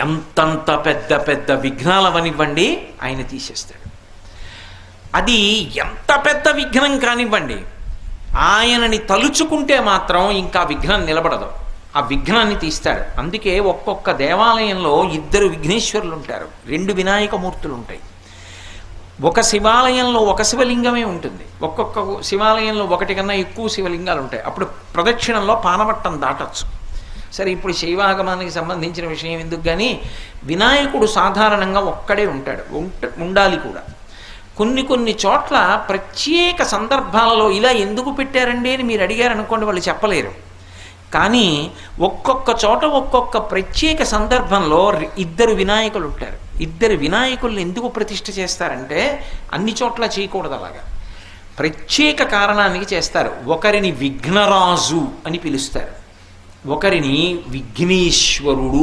ఎంతంత పెద్ద పెద్ద విఘ్నాలవనివ్వండి ఆయన తీసేస్తాడు. అది ఎంత పెద్ద విఘ్నం కానివ్వండి, ఆయనని తలుచుకుంటే మాత్రం ఇంకా విఘ్నం నిలబడదు, ఆ విఘ్నాన్ని తీస్తాడు. అందుకే ఒక్కొక్క దేవాలయంలో 2 విఘ్నేశ్వరులు ఉంటారు, 2 వినాయకమూర్తులు ఉంటాయి. ఒక శివాలయంలో ఒక శివలింగమే ఉంటుంది, ఒక్కొక్క శివాలయంలో 1 కన్నా ఎక్కువ శివలింగాలు ఉంటాయి. అప్పుడు ప్రదక్షిణంలో పానవట్టం దాటచ్చు. సరే, ఇప్పుడు శైవాగమానికి సంబంధించిన విషయం ఎందుకు, కానీ వినాయకుడు సాధారణంగా ఒక్కడే ఉంటాడు, ఉండాలి కూడా. కొన్ని చోట్ల ప్రత్యేక సందర్భాలలో ఇలా ఎందుకు పెట్టారండి అని మీరు అడిగారనుకోండి, వాళ్ళు చెప్పలేరు. కానీ ఒక్కొక్క చోట ఒక్కొక్క ప్రత్యేక సందర్భంలో 2 వినాయకులు ఉంటారు. 2 వినాయకుల్ని ఎందుకు ప్రతిష్ఠ చేస్తారంటే అన్ని చోట్ల చేయకూడదు, అలాగా ప్రత్యేక కారణానికి చేస్తారు. ఒకరిని విఘ్నరాజు అని పిలుస్తారు, ఒకరిని విఘ్నేశ్వరుడు